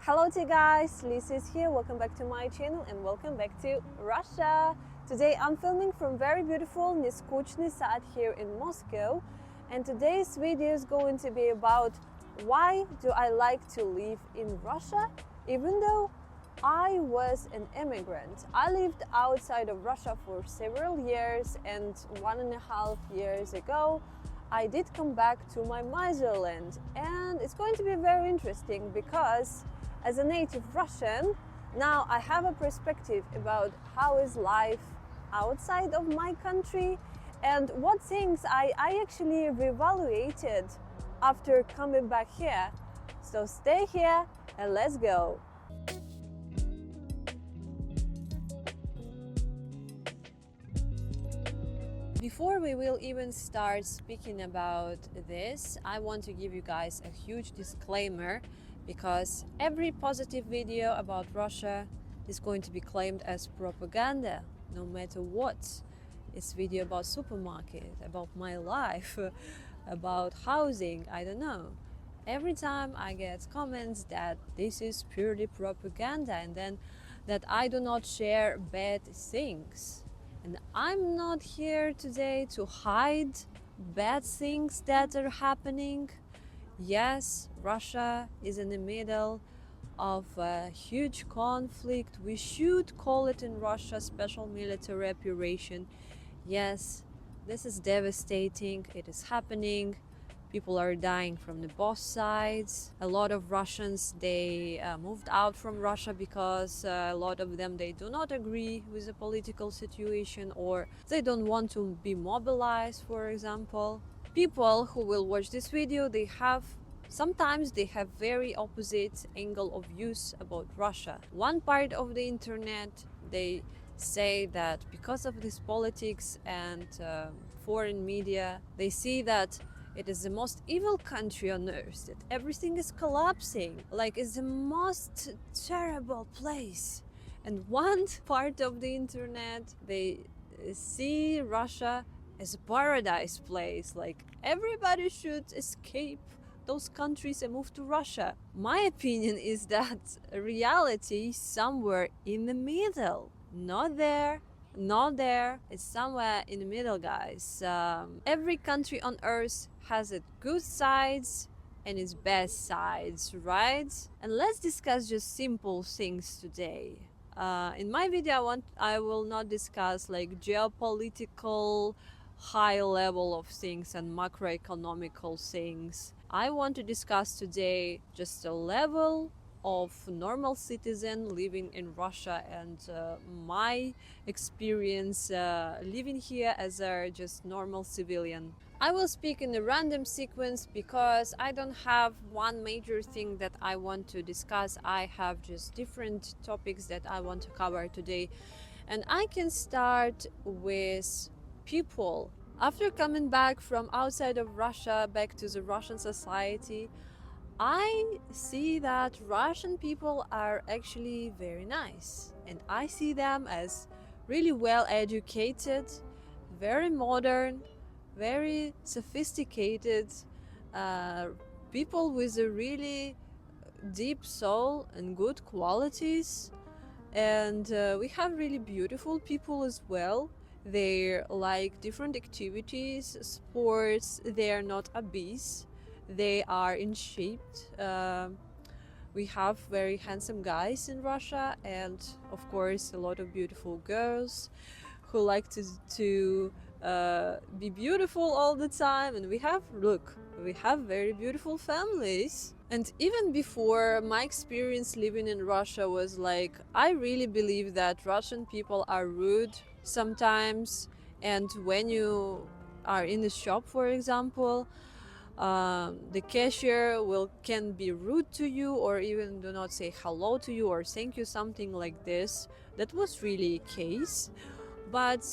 Hello to you guys, Lisa is here. Welcome back to my channel and welcome back to Russia. Today I'm filming from very beautiful Neskучный Sad here in Moscow, and today's video is going to be about why do I like to live in Russia even though I was an immigrant. I lived outside of Russia for several years, and 1.5 years ago I did come back to my motherland, and it's going to be very interesting because as a native Russian, now I have a perspective about how is life outside of my country and what things I actually reevaluated after coming back here. So stay here and let's go. Before we will even start speaking about this, I want to give you guys a huge disclaimer, because every positive video about Russia is going to be claimed as propaganda, no matter what. It's video about supermarket, about my life, about housing, I don't know. Every time I get comments that this is purely propaganda and then that I do not share bad things. And I'm not here today to hide bad things that are happening. Yes, Russia is in the middle of a huge conflict. We should call it in Russia special military operation. Yes, this is devastating. It is happening. People are dying from the both sides. A lot of Russians, they moved out from Russia because a lot of them, they do not agree with the political situation, or they don't want to be mobilized, for example. People who will watch this video, sometimes they have very opposite angle of views about Russia. One part of the internet, they say that because of this politics and foreign media, they see that it is the most evil country on earth, that everything is collapsing, like it's the most terrible place. And one part of the internet, they see Russia as a paradise place, like everybody should escape those countries and move to Russia. My opinion is that reality is somewhere in the middle. Not there, not there, it's somewhere in the middle, guys. Every country on earth has its good sides and its bad sides, right? And let's discuss just simple things today. In my video, I will not discuss like geopolitical high level of things and macroeconomical things. I want to discuss today just a level of normal citizen living in Russia and my experience living here as a just normal civilian. I will speak in a random sequence because I don't have one major thing that I want to discuss. I have just different topics that I want to cover today, and I can start with people. After coming back from outside of Russia back to the Russian society, I see that Russian people are actually very nice, and I see them as really well educated, very modern, very sophisticated people with a really deep soul and good qualities. And we have really beautiful people as well. They like different activities, sports. They are not obese. They are in shape. We have very handsome guys in Russia, and of course a lot of beautiful girls who like to be beautiful all the time. And we have very beautiful families. And even before, my experience living in Russia was like, I really believe that Russian people are rude sometimes. And when you are in the shop, for example, the cashier can be rude to you, or even do not say hello to you or thank you, something like this. That was really a case. But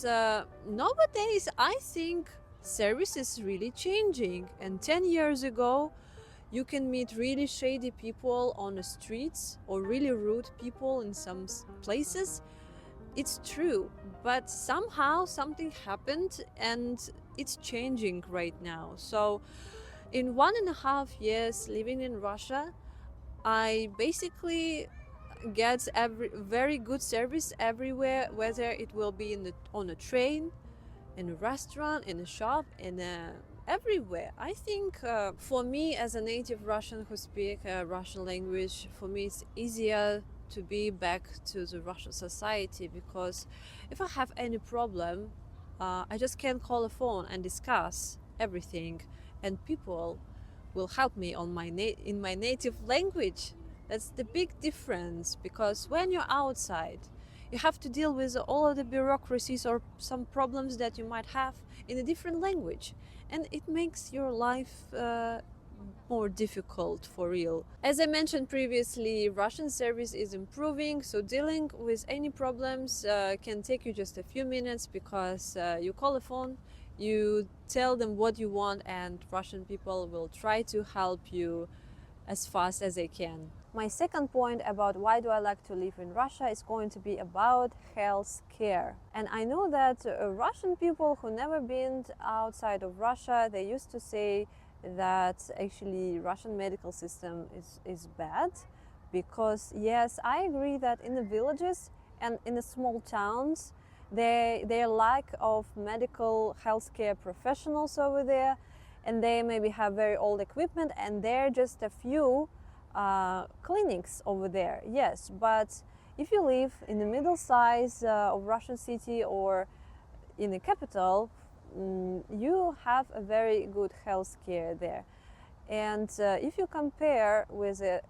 nowadays I think service is really changing, and 10 years ago you can meet really shady people on the streets or really rude people in some places. It's true, but somehow something happened and it's changing right now. So in 1.5 years living in Russia, I basically get very good service everywhere, whether it will be on a train, in a restaurant, in a shop, everywhere. I think for me, as a native Russian who speak Russian language, for me it's easier to be back to the Russian society, because if I have any problem, I just can call a phone and discuss everything, and people will help me in my native language. That's the big difference, because when you're outside, you have to deal with all of the bureaucracies or some problems that you might have in a different language, and it makes your life more difficult for real. As I mentioned previously, Russian service is improving, so dealing with any problems can take you just a few minutes, because you call a phone, you tell them what you want, and Russian people will try to help you as fast as they can. My second point about why do I like to live in Russia is going to be about health care. And I know that Russian people who never been outside of Russia, they used to say that actually Russian medical system is bad, because yes, I agree that in the villages and in the small towns, their lack of medical healthcare professionals over there, and they maybe have very old equipment, and there are just a few clinics over there. Yes, but if you live in the middle size of Russian city or in the capital, you have a very good healthcare there. And if you compare with a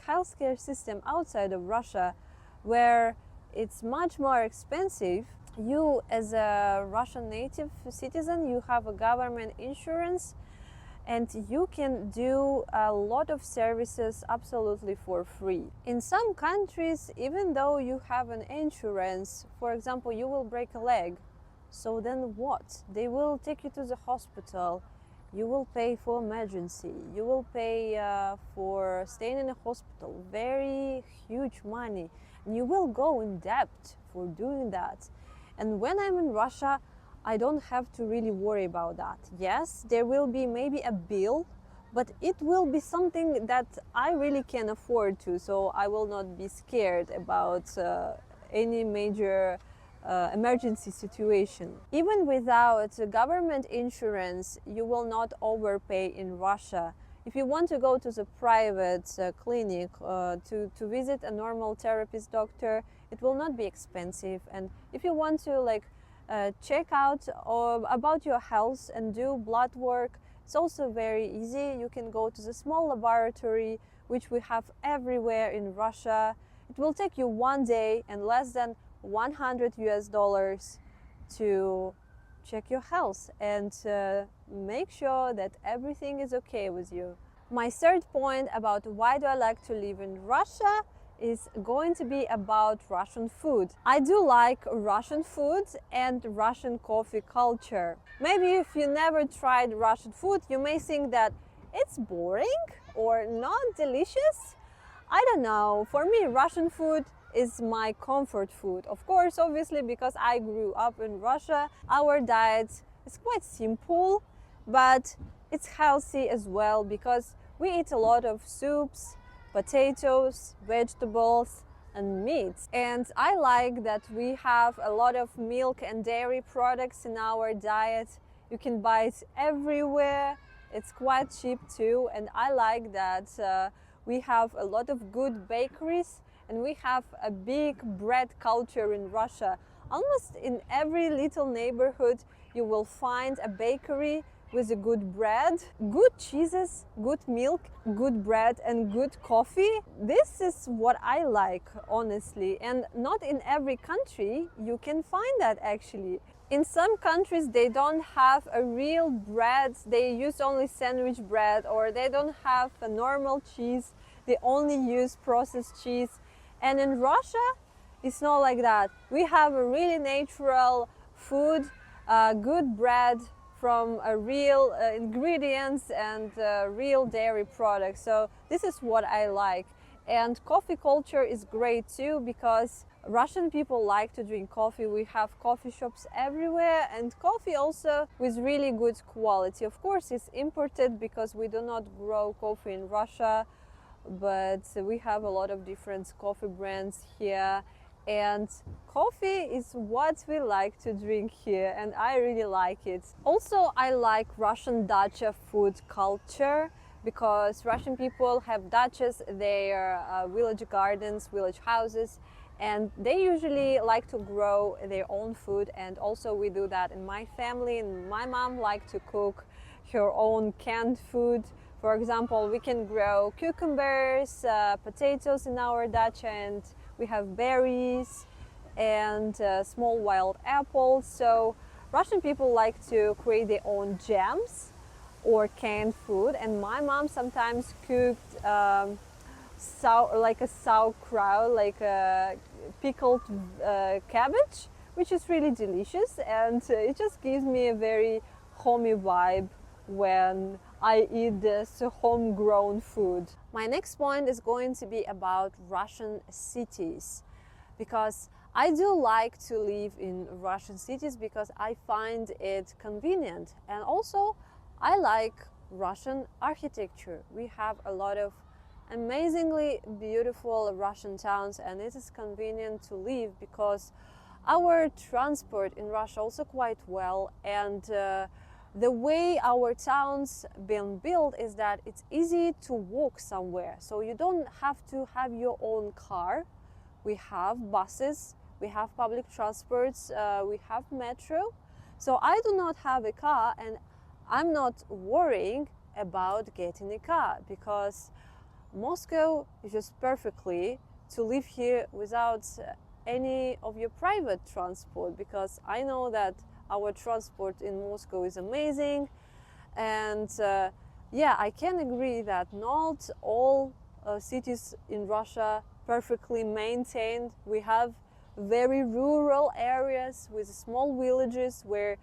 healthcare system outside of Russia, where it's much more expensive, you as a Russian native citizen, you have a government insurance, and you can do a lot of services absolutely for free. In some countries, even though you have an insurance, for example, you will break a leg, so then what? They will take you to the hospital, you will pay for emergency, you will pay for staying in a hospital, very huge money, and you will go in debt for doing that. And when I'm in Russia, I don't have to really worry about that. Yes, there will be maybe a bill, but it will be something that I really can afford to, so I will not be scared about any major emergency situation. Even without government insurance, you will not overpay in Russia. If you want to go to the private clinic to visit a normal therapist doctor, it will not be expensive. And if you want to check out about your health and do blood work, it's also very easy. You can go to the small laboratory, which we have everywhere in Russia. It will take you one day and less than $100 to check your health and make sure that everything is okay with you. My third point about why do I like to live in Russia is going to be about Russian food. I do like Russian food and Russian coffee culture. Maybe if you never tried Russian food, you may think that it's boring or not delicious. I don't know. For me, Russian food is my comfort food. Of course, obviously, because I grew up in Russia, our diet is quite simple, but it's healthy as well, because we eat a lot of soups, potatoes, vegetables, and meats. And I like that we have a lot of milk and dairy products in our diet. You can buy it everywhere. It's quite cheap too. And I like that we have a lot of good bakeries, and we have a big bread culture in Russia. Almost in every little neighborhood, you will find a bakery with a good bread, good cheeses, good milk, good bread, and good coffee. This is what I like, honestly. And not in every country you can find that actually. In some countries they don't have a real bread, they use only sandwich bread, or they don't have a normal cheese, they only use processed cheese. And in Russia, it's not like that. We have a really natural food, good bread from real ingredients and real dairy products. So this is what I like. And coffee culture is great too, because Russian people like to drink coffee. We have coffee shops everywhere, and coffee also with really good quality. Of course, it's imported because we do not grow coffee in Russia. but we have a lot of different coffee brands here, and coffee is what we like to drink here, and I really like it. Also, I like Russian dacha food culture because Russian people have dachas, their village gardens, village houses, and they usually like to grow their own food, and also we do that in my family. And my mom likes to cook her own canned food. For example, we can grow cucumbers, potatoes in our dacha, and we have berries and small wild apples. So Russian people like to create their own jams or canned food, and my mom sometimes cooked like a sauerkraut, like a pickled cabbage, which is really delicious, and it just gives me a very homey vibe when I eat this homegrown food. My next point is going to be about Russian cities, because I do like to live in Russian cities because I find it convenient, and also I like Russian architecture. We have a lot of amazingly beautiful Russian towns, and it is convenient to live because our transport in Russia also quite well, and the way our towns been built is that it's easy to walk somewhere, so you don't have to have your own car. We have buses, we have public transports, we have metro. So I do not have a car, and I'm not worrying about getting a car because Moscow is just perfectly to live here without any of your private transport, because I know that our transport in Moscow is amazing. And yeah, I can agree that not all cities in Russia perfectly maintained. We have very rural areas with small villages where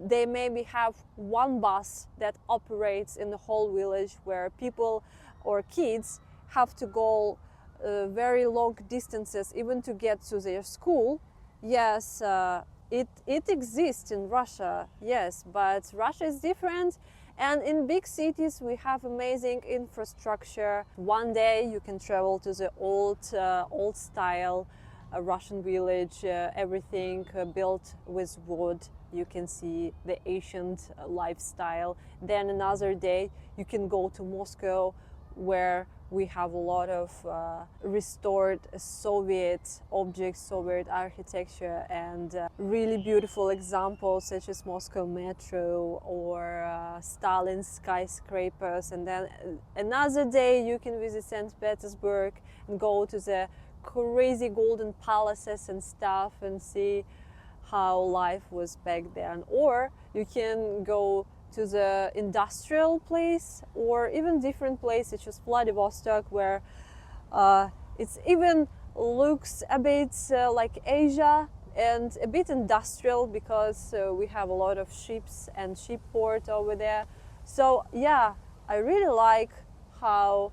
they maybe have one bus that operates in the whole village, where people or kids have to go very long distances even to get to their school. Yes, it exists in Russia, yes, but Russia is different. And in big cities we have amazing infrastructure. One day you can travel to the old style Russian village, everything built with wood. You can see the ancient lifestyle. Then another day you can go to Moscow, where we have a lot of restored Soviet objects, Soviet architecture, and really beautiful examples such as Moscow Metro or Stalin skyscrapers. And then another day you can visit St. Petersburg and go to the crazy golden palaces and stuff and see how life was back then. Or you can go to the industrial place, or even different places such as Vladivostok, where it's even looks a bit like Asia and a bit industrial, because we have a lot of ships and ship port over there. So yeah, I really like how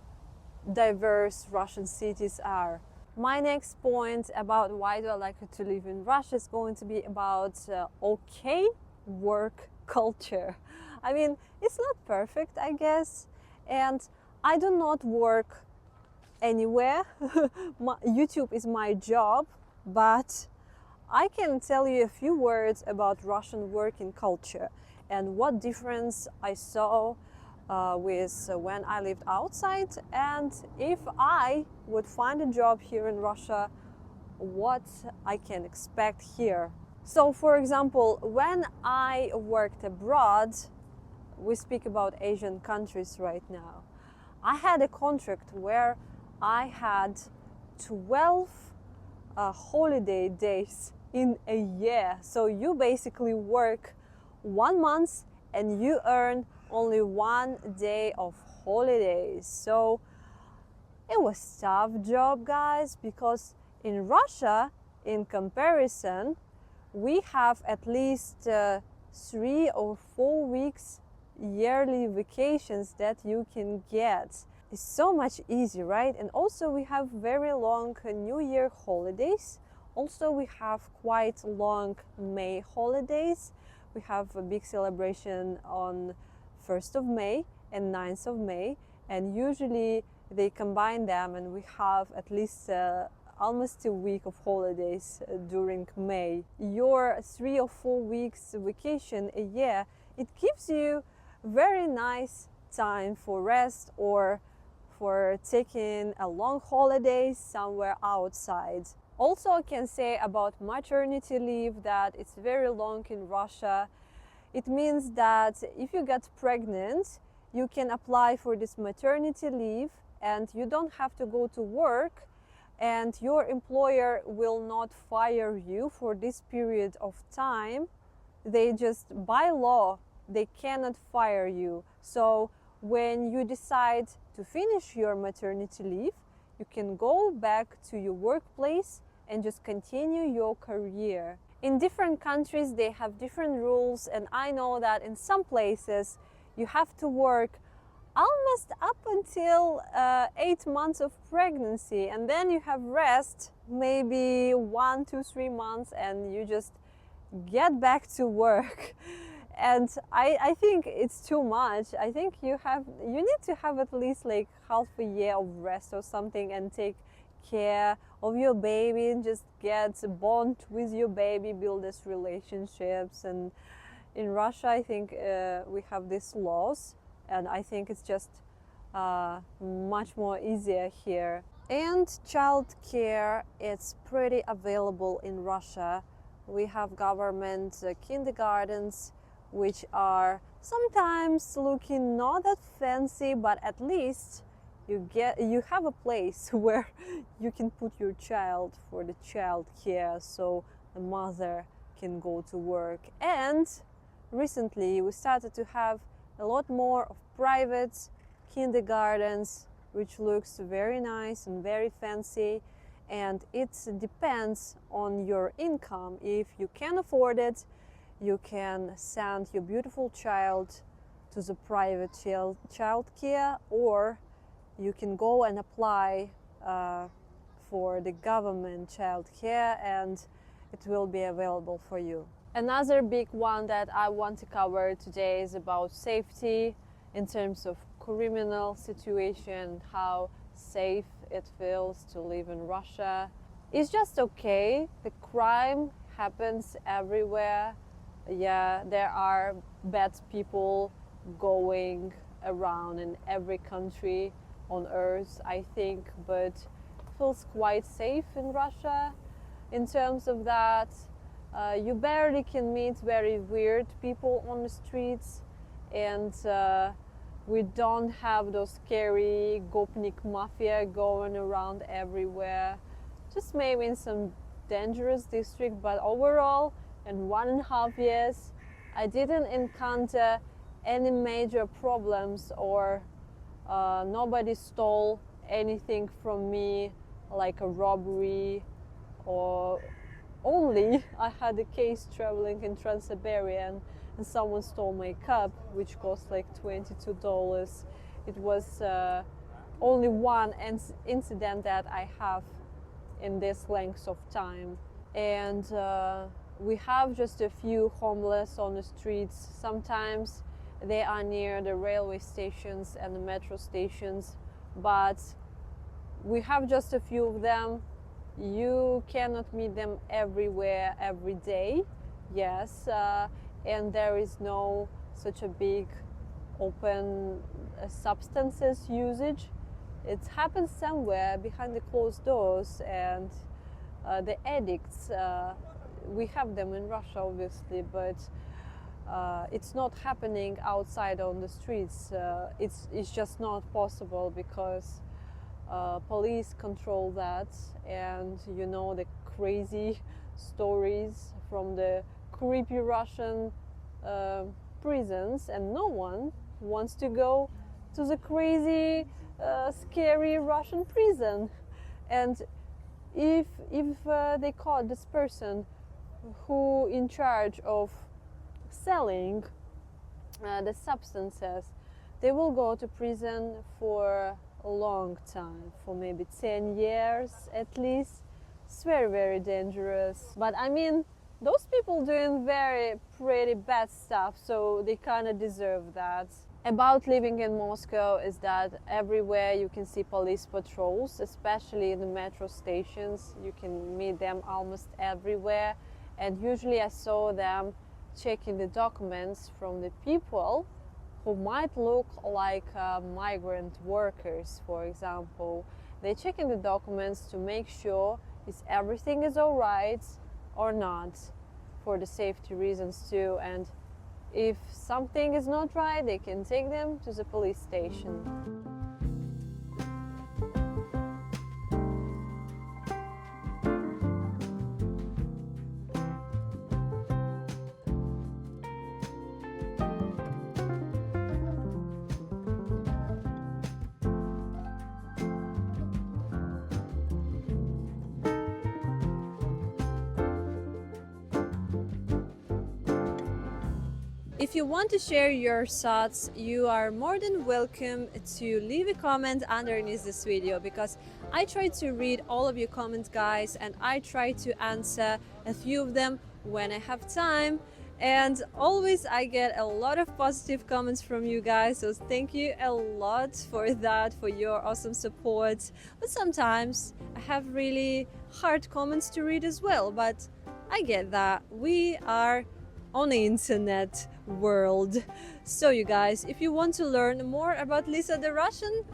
diverse Russian cities are. My next point about why do I like to live in Russia is going to be about okay work culture. I mean, it's not perfect, I guess, and I do not work anywhere. YouTube is my job, but I can tell you a few words about Russian working culture and what difference I saw with when I lived outside, and if I would find a job here in Russia, what I can expect here. So for example, when I worked abroad, we speak about Asian countries right now, I had a contract where I had 12 holiday days in a year. So you basically work 1 month and you earn only 1 day of holidays. So it was a tough job, guys, because in Russia, in comparison, we have at least 3 or 4 weeks yearly vacations that you can get. It's so much easier, right? And also we have very long New Year holidays. Also we have quite long May holidays. We have a big celebration on 1st of May and 9th of May, and usually they combine them, and we have at least almost a week of holidays during May. Your 3 or 4 weeks vacation a year, it gives you very nice time for rest or for taking a long holiday somewhere outside. Also, I can say about maternity leave that it's very long in Russia. It means that if you get pregnant, you can apply for this maternity leave and you don't have to go to work, and your employer will not fire you for this period of time. They just, by law, they cannot fire you. So when you decide to finish your maternity leave, you can go back to your workplace and just continue your career. In different countries, they have different rules, and I know that in some places you have to work almost up until 8 months of pregnancy, and then you have rest, maybe 1, 2, 3 months, and you just get back to work. And I think it's too much. I think you need to have at least like half a year of rest or something, and take care of your baby and just get a bond with your baby, build these relationships. And in Russia, I think we have these laws, and I think it's just much more easier here. And childcare, it's pretty available in Russia. We have government kindergartens, which are sometimes looking not that fancy, but at least you have a place where you can put your child for the child care, so the mother can go to work. And recently we started to have a lot more of private kindergartens, which looks very nice and very fancy, and it depends on your income. If you can afford it, you can send your beautiful child to the private child care, or you can go and apply for the government child care, and it will be available for you. Another big one that I want to cover today is about safety in terms of criminal situation, how safe it feels to live in Russia. It's just okay. The crime happens everywhere. Yeah, there are bad people going around in every country on earth, I think, but it feels quite safe in Russia in terms of that. You barely can meet very weird people on the streets, and we don't have those scary Gopnik mafia going around everywhere. Just maybe in some dangerous district, but overall, in 1.5 years, I didn't encounter any major problems, or nobody stole anything from me, like a robbery, or only I had a case traveling in Trans-Siberian and someone stole my cup, which cost like $22. It was only one incident that I have in this length of time. And we have just a few homeless on the streets. Sometimes they are near the railway stations and the metro stations, but we have just a few of them. You cannot meet them everywhere every day, yes, and there is no such a big open substances usage. It happens somewhere behind the closed doors, and the addicts, we have them in Russia obviously, but it's not happening outside on the streets. It's just not possible because police control that, and you know the crazy stories from the creepy Russian prisons, and no one wants to go to the crazy scary Russian prison. And if they caught this person who in charge of selling the substances, they will go to prison for a long time, for maybe 10 years at least. It's very, very dangerous. But I mean, those people doing pretty bad stuff, so they kind of deserve that. about living in Moscow is that everywhere you can see police patrols, especially in the metro stations. You can meet them almost everywhere, and usually I saw them checking the documents from the people who might look like migrant workers, for example. They're checking the documents to make sure if everything is all right or not, for the safety reasons too. And if something is not right, they can take them to the police station. If you want to share your thoughts, you are more than welcome to leave a comment underneath this video, because I try to read all of your comments, guys, and I try to answer a few of them when I have time. And always I get a lot of positive comments from you guys, so thank you a lot for that, for your awesome support. But sometimes I have really hard comments to read as well, but I get that. We are on the internet world. So you guys, if you want to learn more about Lisa the Russian,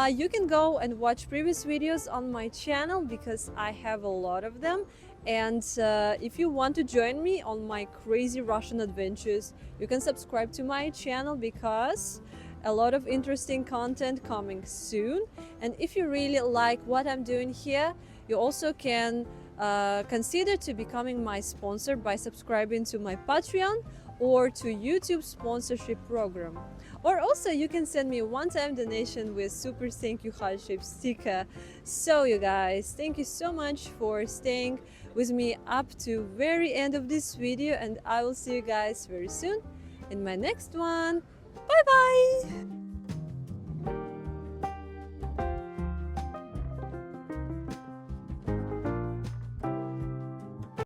you can go and watch previous videos on my channel, because I have a lot of them. And if you want to join me on my crazy Russian adventures, you can subscribe to my channel, because a lot of interesting content coming soon. And if you really like what I'm doing here, you also can consider to becoming my sponsor by subscribing to my Patreon or to YouTube sponsorship program. Or also you can send me a one-time donation with super thank you heart shaped sticker. So you guys, thank you so much for staying with me up to very end of this video, and I will see you guys very soon in my next one. Bye bye.